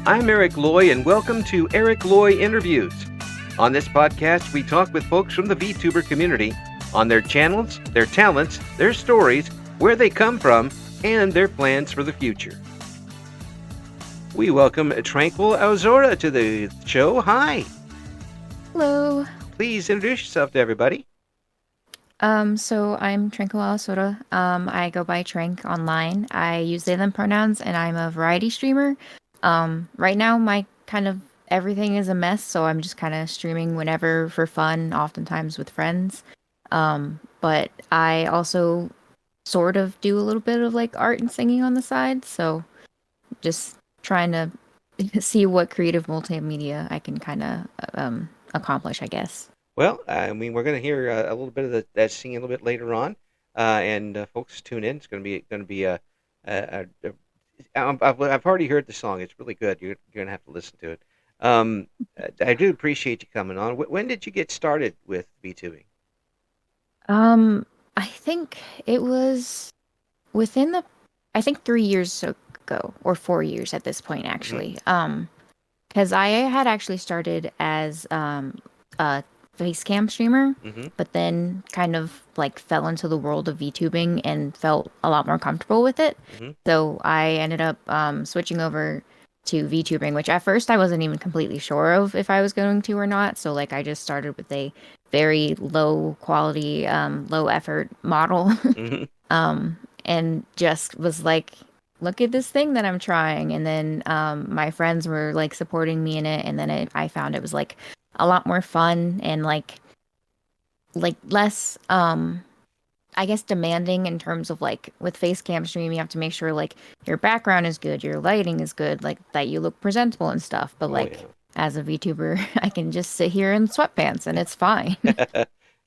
I'm Eric Loy, and welcome to Eric Loy Interviews. On this podcast, we talk with folks from the VTuber community on their channels, their talents, their stories, where they come from, and their plans for the future. We welcome Tranquil Aozora to the show. Hi. Hello. Please introduce yourself to everybody. So I'm Tranquil Aozora. I go by Trank online. I use they them pronouns and I'm a variety streamer. Right now my kind of everything is a mess, so I'm just kind of streaming whenever for fun, oftentimes with friends. But I also sort of do a little bit of like art and singing on the side, so just trying to see what creative multimedia I can kind of accomplish, I guess. Well, we're going to hear a little bit of that singing a little bit later on, and folks tune in. It's going to be I've already heard the song. It's really good. You're going to have to listen to it. I do appreciate you coming on. When did you get started with VTubing? I think it was within I think 3 years ago, or 4 years at this point, actually. Because I had actually started as a face cam streamer, but then kind of like fell into the world of VTubing and felt a lot more comfortable with it. So I ended up switching over to VTubing, which at first I wasn't even completely sure of if I was going to or not. So like I just started with a very low quality, low effort model, and just was like, look at this thing that I'm trying. And then my friends were like supporting me in it, and then I found it was like a lot more fun and like less I guess demanding in terms of like with face cam stream you have to make sure like your background is good, your lighting is good, like that you look presentable and stuff. But as a VTuber, I can just sit here in sweatpants and it's fine.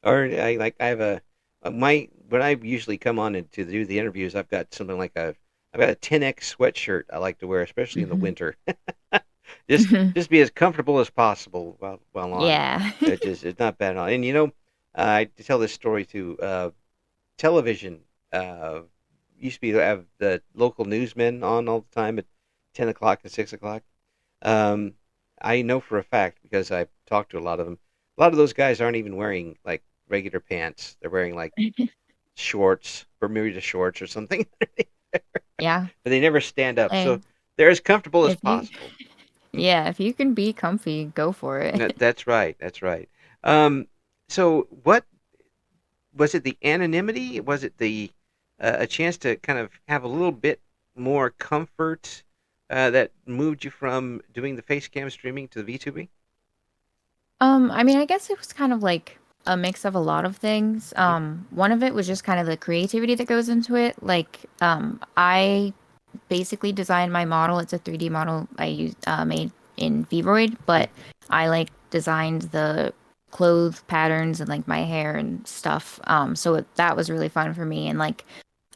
Or I have when I usually come on and to do the interviews, I've got something like I've got a 10X sweatshirt I like to wear, especially in the winter. Just be as comfortable as possible while on. Yeah. It's not bad at all. And I tell this story too. Television used to be have the local newsmen on all the time at 10 o'clock and 6 o'clock. I know for a fact because I've talked to a lot of them. A lot of those guys aren't even wearing like regular pants. They're wearing like shorts, Bermuda shorts or something. Yeah. But they never stand up, And so they're as comfortable as possible. Yeah, if you can be comfy, go for it. That's right. That's right. So what was it? The anonymity? Was it the a chance to kind of have a little bit more comfort that moved you from doing the face cam streaming to the VTubing? I mean, I guess it was kind of like a mix of a lot of things. One of it was just kind of the creativity that goes into it. Like, I basically designed my model. It's a 3D model I used made in Vroid, but I like designed the clothes patterns and like my hair and stuff. So that was really fun for me. And like,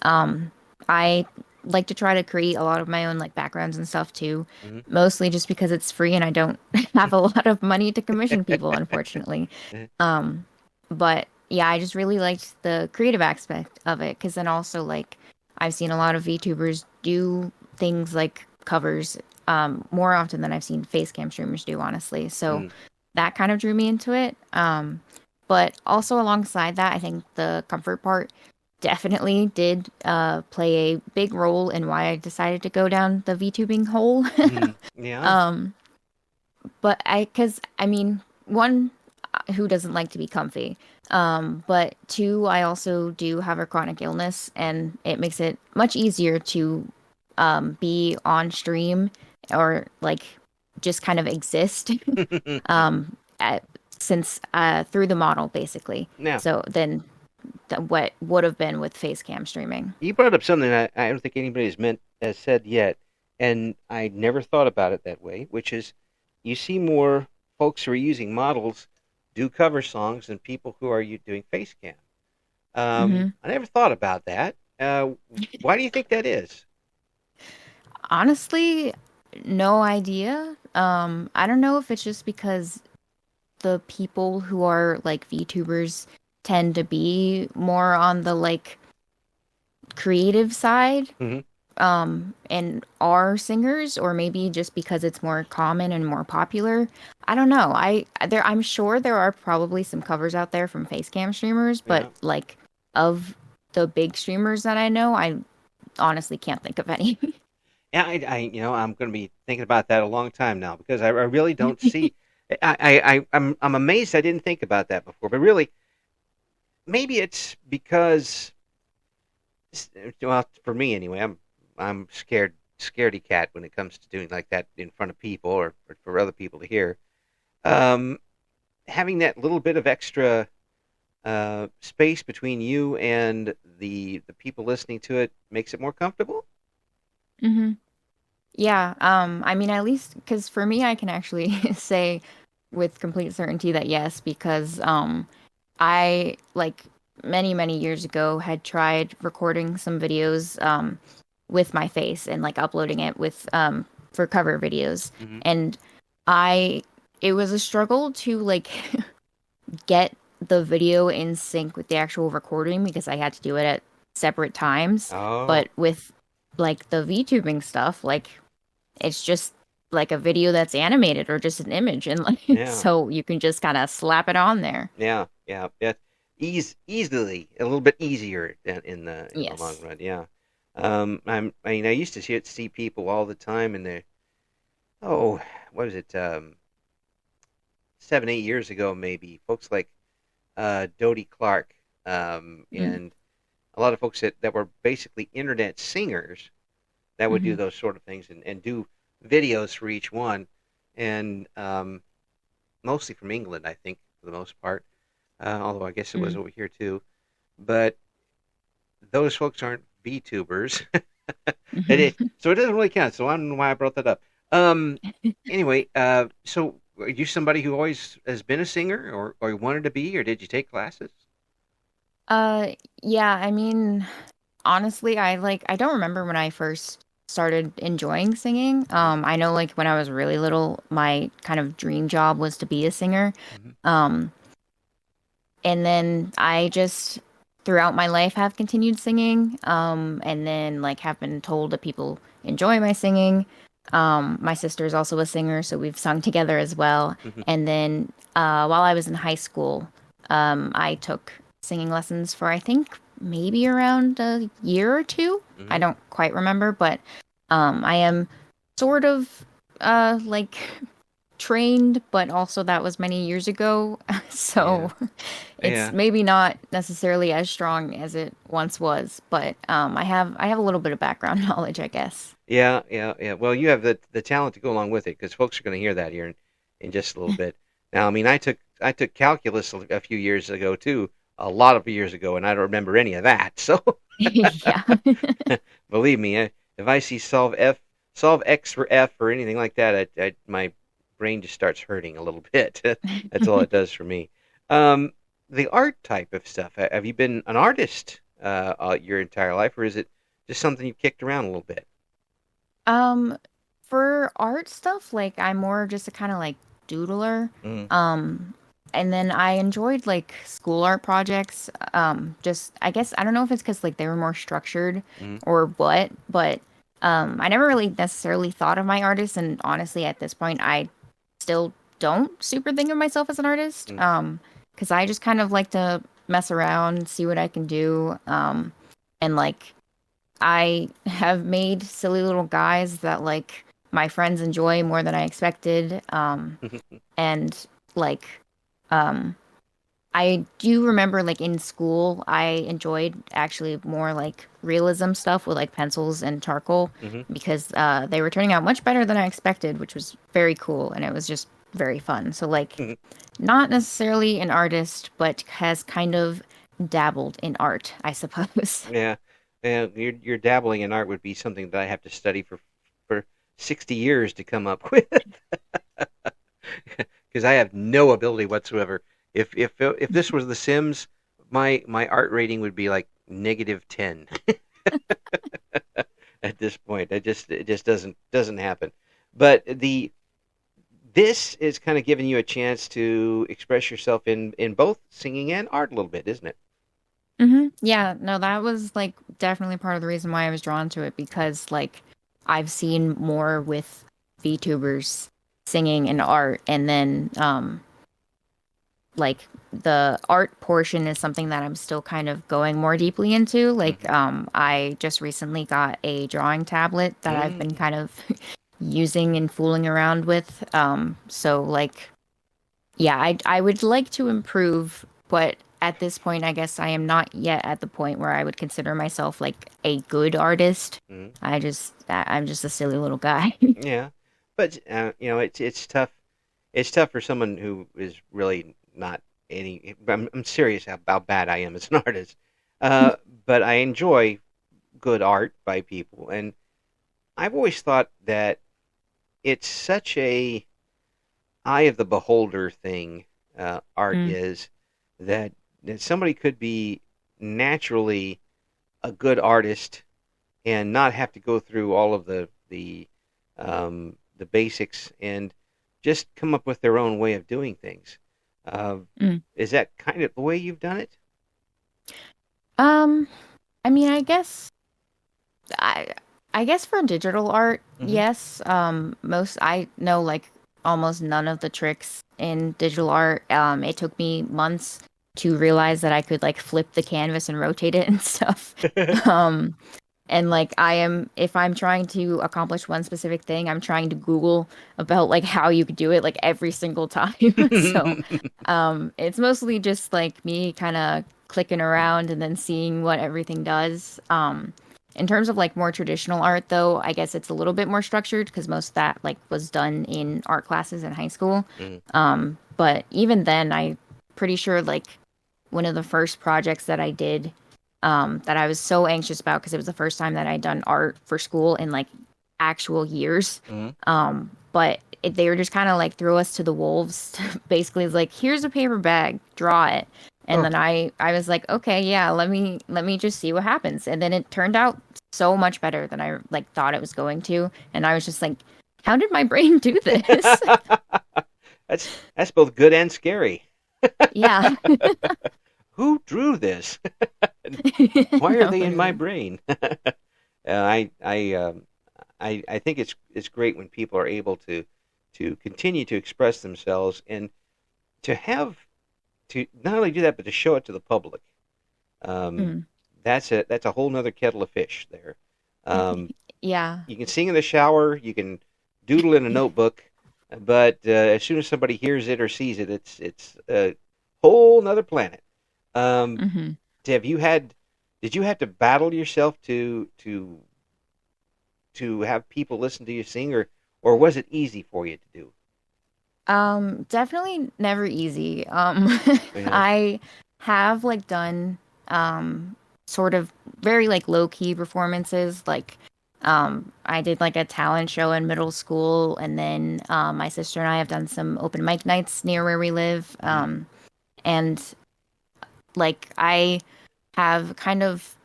I like to try to create a lot of my own like backgrounds and stuff too, mostly just because it's free and I don't have a lot of money to commission people, unfortunately. But yeah, I just really liked the creative aspect of it, because then also like I've seen a lot of VTubers do things like covers more often than I've seen face cam streamers do, honestly. So that kind of drew me into it. But also alongside that, I think the comfort part definitely did play a big role in why I decided to go down the VTubing hole. Yeah. But because I mean, one, who doesn't like to be comfy? But two, I also do have a chronic illness, and it makes it much easier to be on stream or like just kind of exist since through the model basically. Now, So then what would have been with face cam streaming. you brought up something I don't think anybody's has said yet, and I never thought about it that way, which is you see more folks who are using models do cover songs than people who are doing face cam. I never thought about that. Why do you think that is? Honestly, no idea. I don't know if it's just because the people who are like VTubers tend to be more on the like creative side. and are singers, or maybe just because it's more common and more popular. I don't know. I'm sure there are probably some covers out there from face cam streamers, but Yeah. like of the big streamers that I know, I honestly can't think of any. Yeah, I'm going to be thinking about that a long time now because I really don't see. I'm amazed I didn't think about that before, but really, maybe it's because, well, for me anyway, I'm scaredy cat when it comes to doing like that in front of people or for other people to hear. Um, Having that little bit of extra space between you and the people listening to it makes it more comfortable. hmm Yeah, I mean, at least because for me, I can actually say with complete certainty that yes, because I like many years ago had tried recording some videos with my face and like uploading it with for cover videos, Hmm. and I it was a struggle to like get the video in sync with the actual recording because I had to do it at separate times. Oh, But with like the VTubing stuff, like it's just like a video that's animated or just an image and like yeah. so you can just kind of slap it on there. Yeah, yeah, yeah. Easily a little bit easier in the long Yes. run. Yeah. I mean, I used to see people all the time, and they're oh, what was it? 7, 8 years ago, maybe folks like Dodie Clark, Mm-hmm. and a lot of folks that were basically internet singers that would do those sort of things and do videos for each one, and mostly from England, I think, for the most part. Although I guess it was over here too. But those folks aren't VTubers. Mm-hmm. So it doesn't really count. So I don't know why I brought that up. Anyway, so are you somebody who always has been a singer, or you wanted to be, or did you take classes? Uh, yeah, I mean, honestly, I don't remember when I first started enjoying singing. Mm-hmm. I know like when I was really little, my kind of dream job was to be a singer. Mm-hmm. Um, and then I just throughout my life have continued singing. And then like have been told that people enjoy my singing. My sister is also a singer, so we've sung together as well. Mm-hmm. And then while I was in high school, I took singing lessons for I think maybe around a year or two. I Mm-hmm. don't quite remember, but I am sort of like trained, but also that was many years ago. Yeah. So it's Yeah. maybe not necessarily as strong as it once was, but I have a little bit of background knowledge, I guess. Yeah. Yeah. Yeah. Well, you have the talent to go along with it because folks are going to hear that here in just a little bit. Now, I mean, I took calculus a few years ago too, a lot of years ago, and I don't remember any of that. So Yeah. believe me, if I see solve X for F or anything like that, my brain just starts hurting a little bit. That's all it does for me. Um, the art type of stuff. Have you been an artist your entire life, or is it just something you've kicked around a little bit? Um, for art stuff, like I'm more just a kind of like doodler. Mm, Um, and then I enjoyed like school art projects. Just I guess I don't know if it's because like they were more structured mm, or what, but I never really necessarily thought of my artist, and honestly, at this point, I still don't super think of myself as an artist. mm. Because I just kind of like to mess around, see what I can do. And like I have made silly little guys that like my friends enjoy more than I expected. And like um I do remember like in school I enjoyed actually more like realism stuff with like pencils and charcoal Hmm. because they were turning out much better than I expected, which was very cool and it was just very fun. So like not necessarily an artist, but has kind of dabbled in art, I suppose. Yeah, and your dabbling in art would be something that I have to study for 60 years to come up with because I have no ability whatsoever. If this was The Sims, my art rating would be like -10 at this point. It just doesn't happen. But this is kind of giving you a chance to express yourself in both singing and art a little bit, isn't it? Yeah, no, that was like definitely part of the reason why I was drawn to it because like I've seen more with VTubers singing and art and then like the art portion is something that I'm still kind of going more deeply into. Like Hmm. I just recently got a drawing tablet that I've been Mm. kind of using and fooling around with. So like yeah, I would like to improve, but at this point, I guess I am not yet at the point where I would consider myself like a good artist. Mm. I'm just a silly little guy. Yeah, but it's tough. It's tough for someone who is really not any. I'm serious how bad I am as an artist. Uh, but I enjoy good art by people, and I've always thought that it's such a eye of the beholder thing. Art Mm, is that somebody could be naturally a good artist and not have to go through all of the basics and just come up with their own way of doing things. Uh, mm. is that kind of the way you've done it? Um, I mean, I I guess for digital art, Hmm. yes. Most I know like almost none of the tricks in digital art. It took me months to realize that I could like flip the canvas and rotate it and stuff. Um, and like if I'm trying to accomplish one specific thing, I'm trying to Google about like how you could do it like every single time. So, it's mostly just like me kind of clicking around and then seeing what everything does. In terms of like more traditional art though, I guess it's a little bit more structured because most of that like was done in art classes in high school. Mhm. But even then, I pretty sure like one of the first projects that I did that I was so anxious about because it was the first time that I'd done art for school in like actual years. Mhm. But they were just kind of like throw us to the wolves. Basically, it's like here's a paper bag, draw it. And Oh, then I was like, okay, yeah, let me just see what happens. And then it turned out so much better than I like thought it was going to. And I was just like, how did my brain do this? that's both good and scary. Yeah. Who drew this? Why are No, they in my literally. brain? I think it's great when people are able to continue to express themselves and to have to not only do that but to show it to the public. Um, Mm. that's a whole nother kettle of fish there. Um, Yeah. you can sing in the shower, you can doodle in a notebook, but as soon as somebody hears it or sees it, it's a whole nother planet. Um, Hmm. have you had? Did you have to battle yourself to have people listen to you sing, or was it easy for you to do? Definitely never easy. Yeah. I have like done sort of very like low key performances. Like I did like a talent show in middle school and then my sister and I have done some open mic nights near where we live. Mm-hmm. And like I have kind of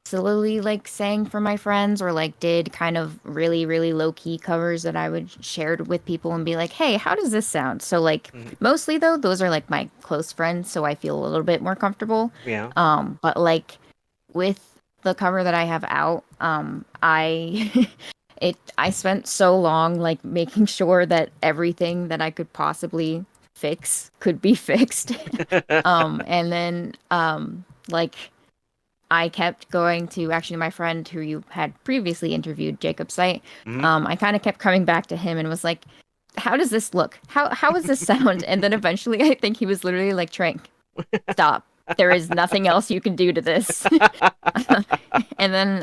slowly like sang for my friends or like did kind of really low key covers that I would share with people and be like, "Hey, how does this sound?" So like Mm-hmm. mostly though, those are like my close friends, so I feel a little bit more comfortable. Yeah. But like with the cover that I have out, I I spent so long like making sure that everything that I could possibly fix could be fixed. And then like I kept going to actually my friend who you had previously interviewed, Jacob's site. Mm-hmm. I kind of kept coming back to him and was like, "How does this look? How does this sound?" And then eventually, I think he was literally like, "Trank, stop. There is nothing else you can do to this." And then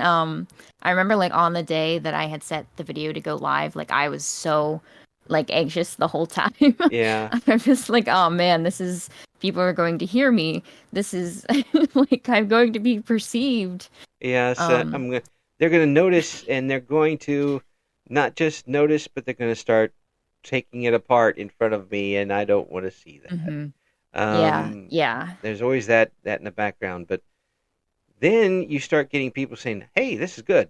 I remember like on the day that I had set the video to go live, like I was so like anxious the whole time. Yeah. I'm just like, oh man, this is people are going to hear me. This is like I'm going to be perceived. Yes. Um, They're going to notice, and they're going to not just notice, but they're going to start taking it apart in front of me, and I don't want to see that. mhm. Yeah, Um, yeah. there's always that in the background, but then you start getting people saying, "Hey, this is good."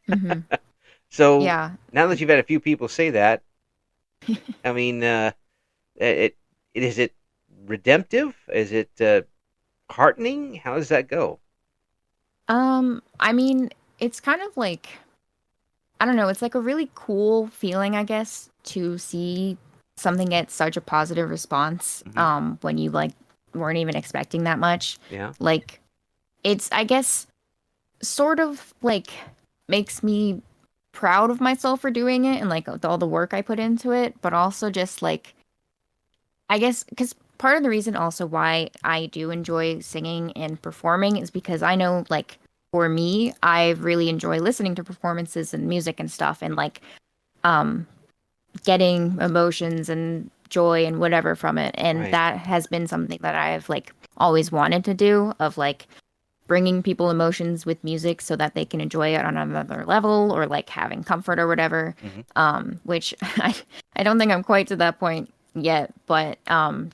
Hmm. So Yeah. now that you've had a few people say that, I mean, it is it redemptive? Is it heartening? How does that go? I mean, it's kind of like, I don't know, it's like a really cool feeling, I guess, to see something get such a positive response, Hmm. when you like weren't even expecting that much. Yeah. Like, it's, I guess, sort of like makes me proud of myself for doing it and like all the work I put into it, but also just like, I guess, because part of the reason also why I do enjoy singing and performing is because I know, like, for me, I really enjoy listening to performances and music and stuff and like um getting emotions and joy and whatever from it. And Right. that has been something that I've like always wanted to do, of like bringing people emotions with music so that they can enjoy it on another level, or like having comfort or whatever. Hmm. Which I don't think I'm quite to that point yet, but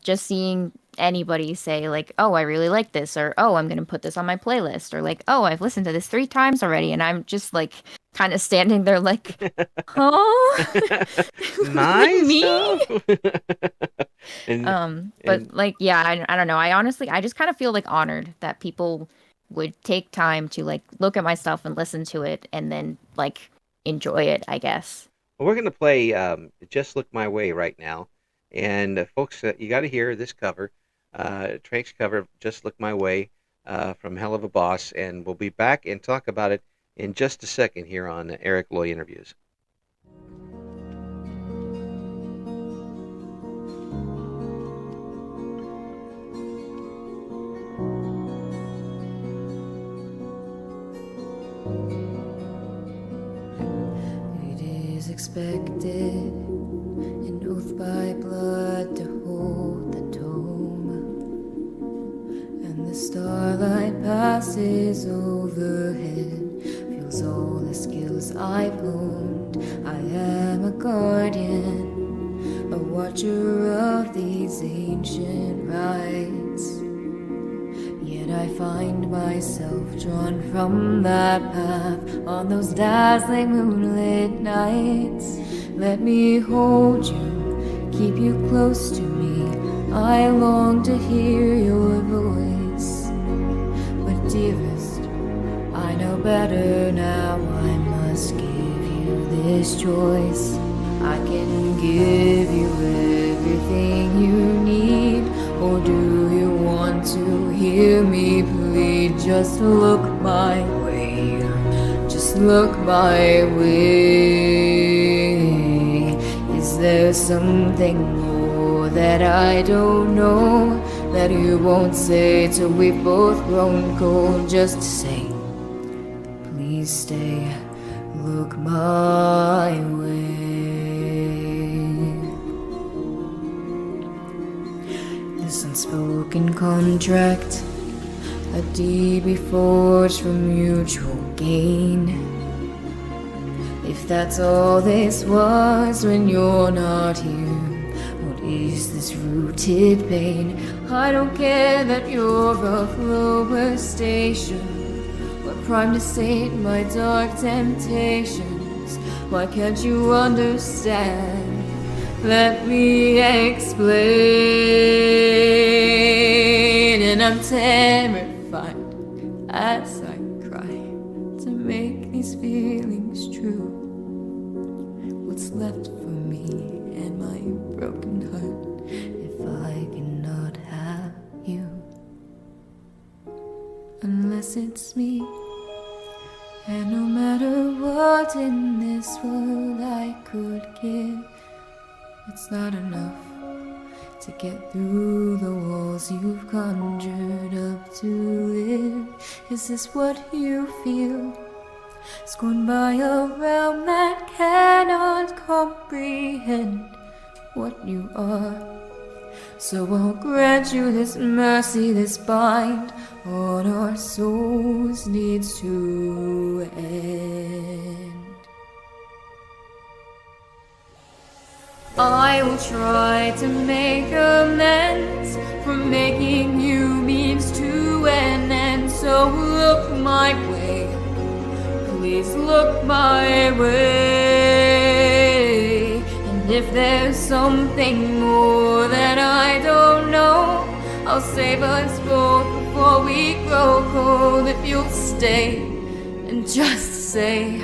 just seeing anybody say like, "Oh, I really like this," or "Oh, I'm gonna put this on my playlist," or like, "Oh, I've listened to this 3 times already," and I'm just like kind of standing there like, "Oh, really Nice. me?" Huh? and But and like, yeah, I don't know. I honestly, I just kind of feel like honored that people would take time to like look at my stuff and listen to it and then like enjoy it, I guess. well, we're gonna play "Just Look My Way" right now, and folks, you got to hear this cover, Trank's cover of "Just Look My Way" from Hell of a Boss, and we'll be back and talk about it in just a second here on Eric Loy Interviews. It is expected, an oath by blood to hold the tome, and the starlight passes overhead, feels all the skills I've honed. I am a guardian, a watcher of these ancient rites. Yet I find myself drawn from that path on those dazzling moonlit nights. Let me hold you, keep you close to me. I long to hear your voice. But dearest, I know better now. I must give you this choice. I can give you everything you need. Or do you want to hear me plead? Just look my way, just look my way. Is there something more that I don't know, that you won't say till we've both grown cold? Just say, please stay, look my way. This unspoken contract, a deed we forged for mutual gain. If that's all this was when you're not here, what is this rooted pain? I don't care that you're of lower station, or primed to sate my dark temptations. Why can't you understand? Let me explain. And I'm terrified as I cry to make these feelings true. What's left for me and my broken heart if I cannot have you? Unless it's me. And no matter what in this world I could give, it's not enough to get through the walls you've conjured up to live. Is this what you feel? Scorned by a realm that cannot comprehend what you are. So I'll grant you this mercy, this bind on our souls needs to end. I will try to make amends for making you means to an end. So look my way, please look my way. And if there's something more that I don't know, I'll save us both before before we grow cold. If you'll stay and just say,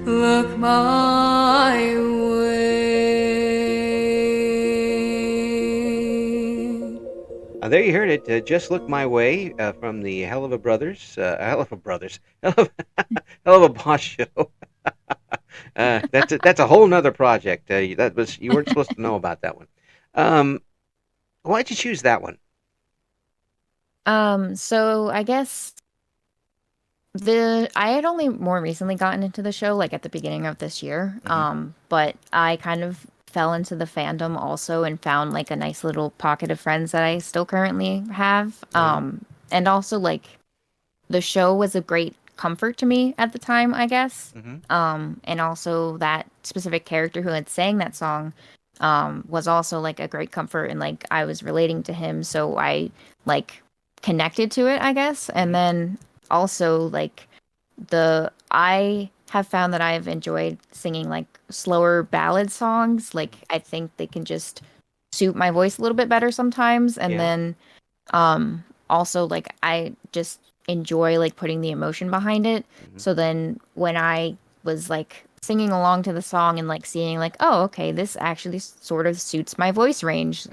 look my way. There you heard it. Just Look My Way from the Hell of a Brothers. Hell of a Brothers. Hell of a Boss show. That's a whole nother project. You weren't supposed to know about that one. Why'd you choose that one? So I guess I had only more recently gotten into the show, like at the beginning of this year. But I kind of fell into the fandom also and found like a nice little pocket of friends that I still currently have. And also like the show was a great comfort to me at the time, I guess. And also that specific character who had sang that song was also like a great comfort, and like I was relating to him, so I like connected to it, I guess. And then also like I have found that I've enjoyed singing like slower ballad songs. Like I think they can just suit my voice a little bit better sometimes. And then also like I just enjoy like putting the emotion behind it. So then when I was like singing along to the song and like seeing like, oh, okay, this actually sort of suits my voice range.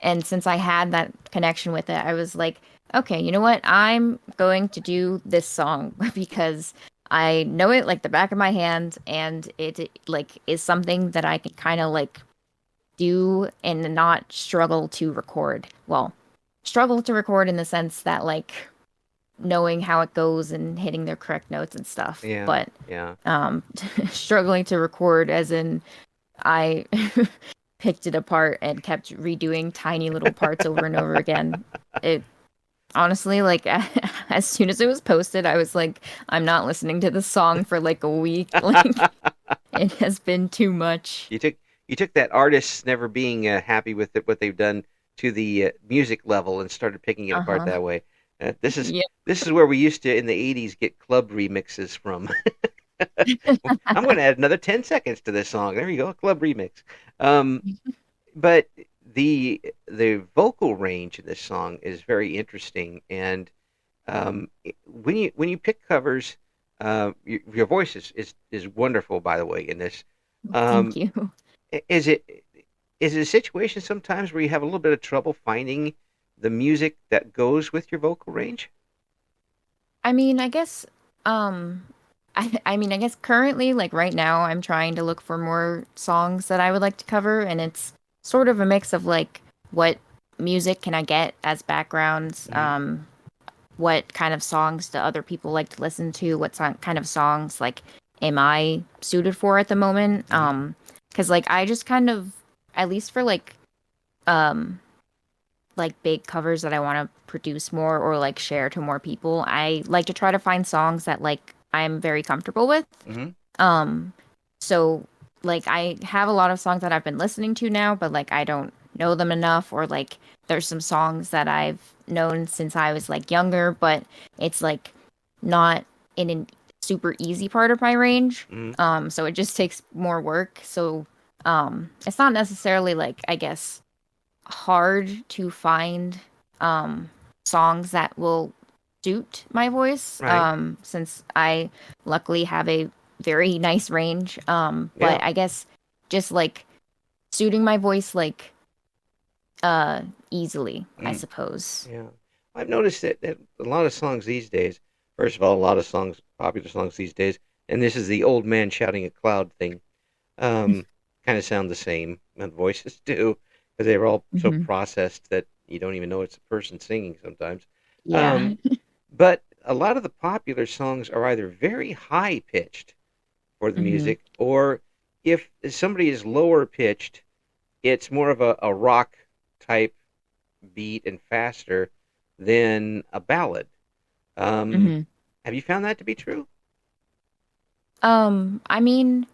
And since I had that connection with it, I was like, okay, you know what? I'm going to do this song because I know it like the back of my hand, and it like is something that I can kind of like do and not struggle to record. Well, struggle to record in the sense that like knowing how it goes and hitting their correct notes and stuff. But struggling to record as in I picked it apart and kept redoing tiny little parts over and over again. It honestly, like as soon as it was posted, I was like, I'm not listening to the song for like a week. Like it has been too much. You took that artist never being happy with what they've done to the music level and started picking it apart that way. This is where we used to in the '80s get club remixes from. I'm going to add another 10 seconds to this song. There you go, club remix. But the vocal range in this song is very interesting, and when you pick covers, your voice is wonderful. By the way, in this, Thank you. Is it a situation sometimes where you have a little bit of trouble finding the music that goes with your vocal range? I mean, I guess I mean, I guess currently, like right now, I'm trying to look for more songs that I would like to cover, and it's sort of a mix of like what music can I get as backgrounds, what kind of songs do other people like to listen to, what kind of songs like am I suited for at the moment, because like I just kind of, at least for like big covers that I want to produce more or like share to more people, I like to try to find songs that like I'm very comfortable with. So like I have a lot of songs that I've been listening to now, but like I don't know them enough, or like there's some songs that I've known since I was like younger, but it's like not in a super easy part of my range. So it just takes more work. So it's not necessarily like, I guess, hard to find songs that will suit my voice, since I luckily have a very nice range, but I guess just like suiting my voice like easily, I suppose. I've noticed that a lot of songs these days, first of all, a lot of popular songs these days, and this is the old man shouting at cloud thing, kind of sound the same, and the voices do, because they're all so processed that you don't even know it's a person singing sometimes. But a lot of the popular songs are either very high pitched for the music, or if somebody is lower pitched, it's more of a rock type beat and faster than a ballad. Have you found that to be true? I mean,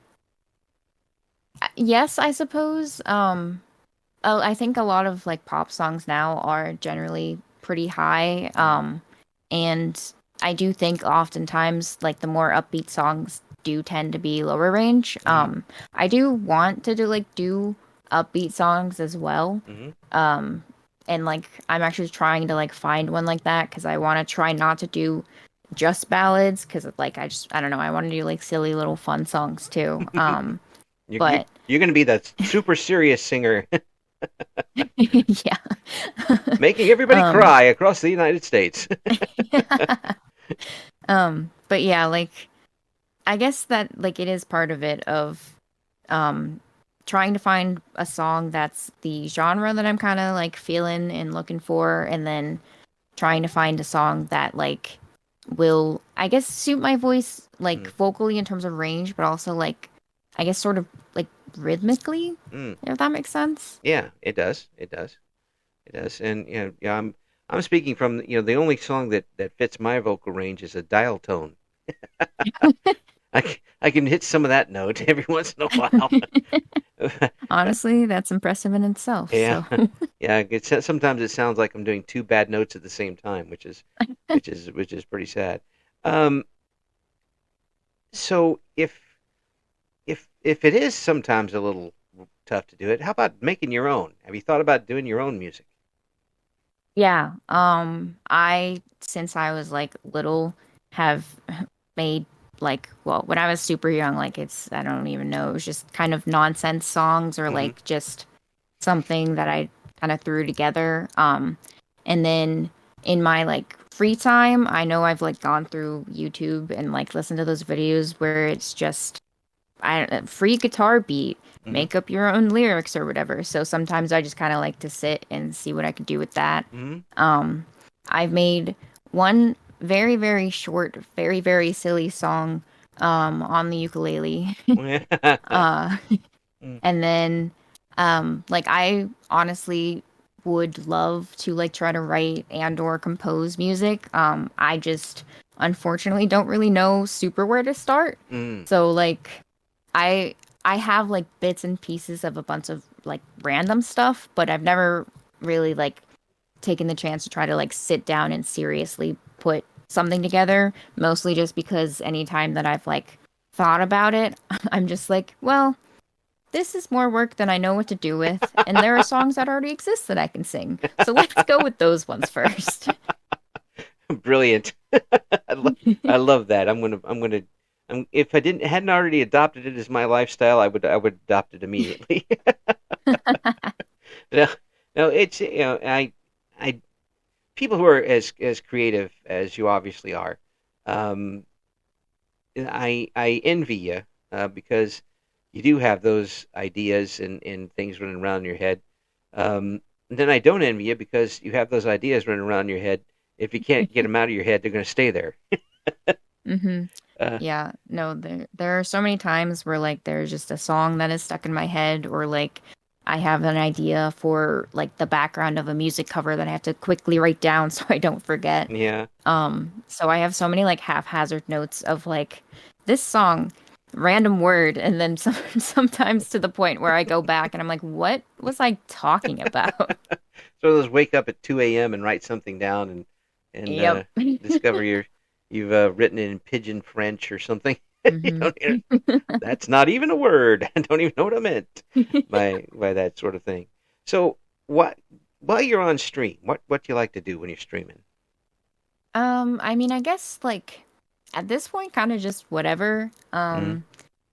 yes, I suppose. I think a lot of like pop songs now are generally pretty high. And I do think oftentimes like the more upbeat songs do tend to be lower range. I do want to do upbeat songs as well. and like I'm actually trying to like find one like that because I want to try not to do just ballads because like I don't know, I want to do like silly little fun songs too. You're you're, But you're going to be the super serious singer, yeah. making everybody um cry across the United States. but yeah, like I guess that like it is part of it of um trying to find a song that's the genre that I'm kind of like feeling and looking for, and then trying to find a song that like will I guess suit my voice like Mm, vocally in terms of range, but also like I guess sort of like rhythmically, mm. if that makes sense. Yeah, it does. It does. It does. And yeah, I'm speaking from the only song that fits my vocal range is a dial tone. I can hit some of that note every once in a while. Honestly, that's impressive in itself. Yeah, So, yeah. Sometimes it sounds like I'm doing two bad notes at the same time, which is pretty sad. Um, so if it is sometimes a little tough to do it, how about making your own? Have you thought about doing your own music? yeah, I since I was like little have made like well when I was super young, like it's I don't even know, it was just kind of nonsense songs or Hmm. like just something that I kind of threw together. And then in my like free time, I know I've like gone through YouTube and like listened to those videos where it's just free guitar beat, Hmm. make up your own lyrics or whatever. So sometimes I just kind of like to sit and see what I can do with that. Hmm. Um, I've made one very, very short, very, very silly song on the ukulele. uh, and then like I honestly would love to like try to write and or compose music. I just unfortunately don't really know super where to start. Mm. So like I I have like bits and pieces of a bunch of like random stuff, but I've never really like taken the chance to try to like sit down and seriously put something together, mostly just because anytime that I've like thought about it, I'm just like, well, this is more work than I know what to do with, and there are songs that already exist that I can sing. So let's go with those ones first. Brilliant. I love that. If I didn't hadn't already adopted it as my lifestyle, I would adopt it immediately. no, no, it's I people who are as creative as you obviously are, um, I envy you because you do have those ideas and things running around in your head. Then I don't envy you because you have those ideas running around in your head. If you can't get them out of your head, they're going to stay there. hmm Uh, Yeah, no, there are so many times where like there's just a song that is stuck in my head, or like I have an idea for like the background of a music cover that I have to quickly write down so I don't forget. yeah, So I have so many like haphazard notes of like this song, random word, and then sometimes to the point where I go back and I'm like, what was I talking about? so those wake up at 2 a.m. and write something down and Yep. discover you've written it in pigeon French or something. You hmm don't even, that's not even a word. I don't even know what I meant by that sort of thing. So what while you're on stream, what do you like to do when you're streaming? I mean, I guess like at this point, kind of just whatever. Mm-hmm.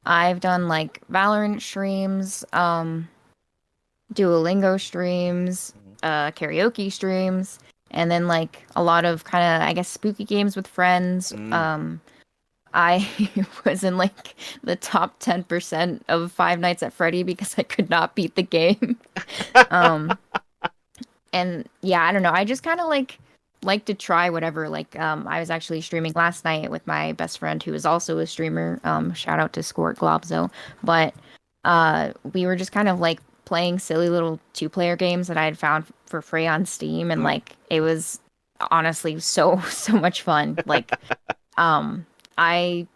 I've done like Valorant streams, Duolingo streams, karaoke streams, and then like a lot of kind of I guess spooky games with friends. Mm-hmm. I was in like the top 10% of Five Nights at Freddy because I could not beat the game. Um, and yeah, I don't know. I just kind of like to try whatever. Like I was actually streaming last night with my best friend who is also a streamer. Shout out to Squirt Globzo. But we were just kind of like playing silly little two-player games that I had found for free on Steam, and like it was honestly so so much fun. Like um I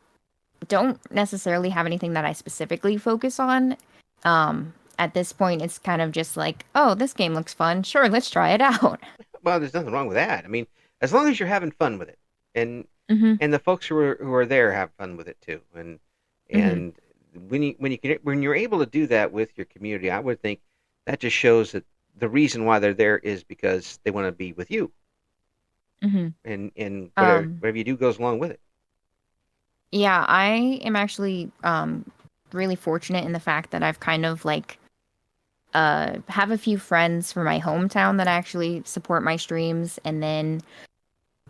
don't necessarily have anything that I specifically focus on. At this point, it's kind of just like, oh, this game looks fun. Sure, let's try it out. Well, there's nothing wrong with that. I mean, as long as you're having fun with it, and hmm and the folks who are there have fun with it too, and hmm and when you're able to do that with your community, I would think that just shows that the reason why they're there is because they want to be with you, Hmm. and Um, whatever you do goes along with it. yeah, I am actually really fortunate in the fact that I've kind of like have a few friends from my hometown that actually support my streams, and then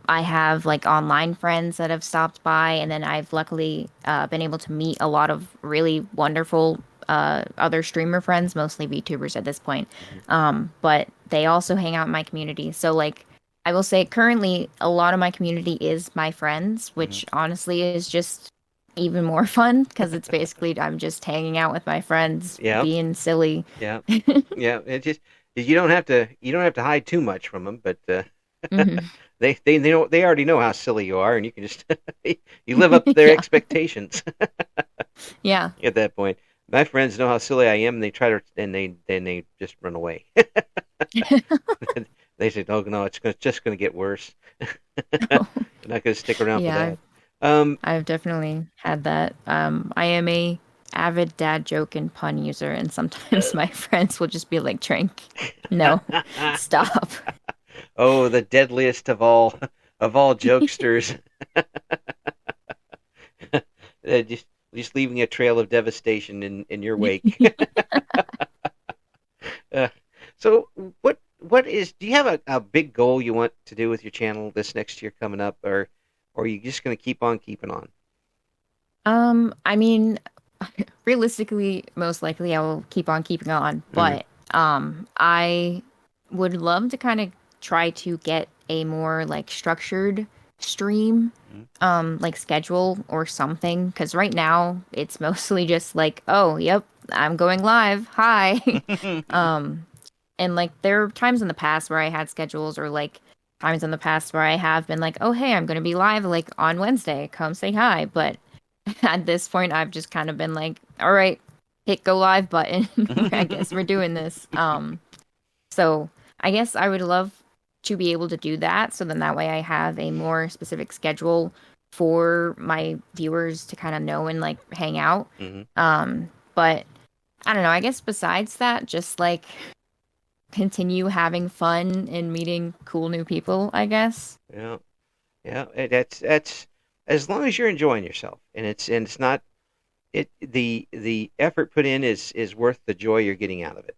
I have like online friends that have stopped by, and then I've luckily been able to meet a lot of really wonderful other streamer friends, mostly VTubers at this point. Hmm. But they also hang out in my community. So like I will say currently a lot of my community is my friends, Hmm. which honestly is just even more fun because it's basically I'm just hanging out with my friends, Yeah, being silly. yeah, yeah. It just you don't have to hide too much from them, but Hmm. they already know how silly you are, and you can just you live up to their Yeah. expectations Yeah. at that point. My friends know how silly I am, and they try to, and they just run away. They say, "Oh no, just going to get worse. They're not going to stick around for Yeah, that." Um, I've definitely had that. I am a avid dad joke and pun user, and sometimes my friends will just be like, "Trank, no, stop." oh, the deadliest of all jokesters. Just leaving a trail of devastation in your wake. uh, so what is do you have a big goal you want to do with your channel this next year coming up, or are you just going to keep on keeping on? I mean, realistically, most likely I will keep on keeping on, Hmm. but I would love to kind of try to get a more like structured stream, like schedule or something, because right now it's mostly just like, oh, yep, I'm going live. Hi. Um, and like there are times in the past where I had schedules or like times in the past where I have been like, oh, hey, I'm going to be live like on Wednesday. Come say hi. But at this point, I've just kind of been like, all right, hit go live button. I guess we're doing this. So I guess I would love to be able to do that. So then that way I have a more specific schedule for my viewers to kind of know and like hang out. Hmm. But I don't know. I guess besides that, just like continue having fun and meeting cool new people, I guess. Yeah, yeah. That's as long as you're enjoying yourself, and it's not the effort put in is worth the joy you're getting out of it.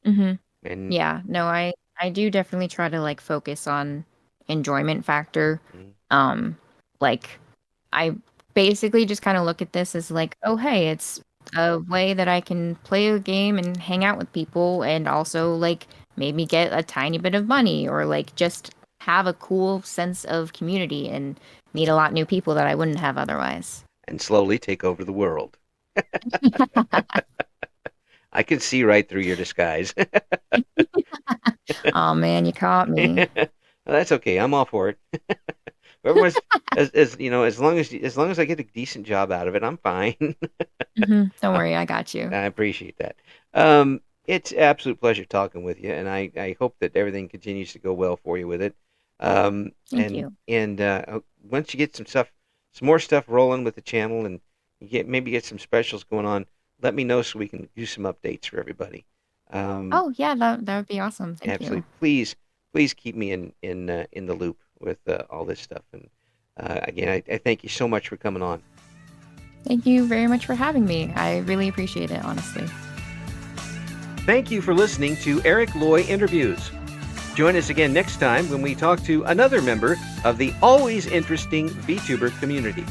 Hmm. And Yeah, no, I do definitely try to like focus on enjoyment factor. mm, Um, like I basically just kind of look at this as like, oh, hey, it's a way that I can play a game and hang out with people and also like maybe get a tiny bit of money or like just have a cool sense of community and meet a lot new people that I wouldn't have otherwise. and slowly take over the world. I can see right through your disguise. Oh man, you caught me. Well, that's okay. I'm all for it. Everyone's as you know, as long as I get a decent job out of it, I'm fine. Don't worry, I got you. I appreciate that. It's an absolute pleasure talking with you, and I hope that everything continues to go well for you with it. Thank you. And once you get some more stuff rolling with the channel, and you maybe get some specials going on, let me know so we can do some updates for everybody. Um, Oh yeah, that would be awesome. Thank you. Absolutely, please keep me in the loop with all this stuff. And again, I thank you so much for coming on. Thank you very much for having me. I really appreciate it, honestly. Thank you for listening to Eric Loy Interviews. Join us again next time when we talk to another member of the always interesting VTuber community.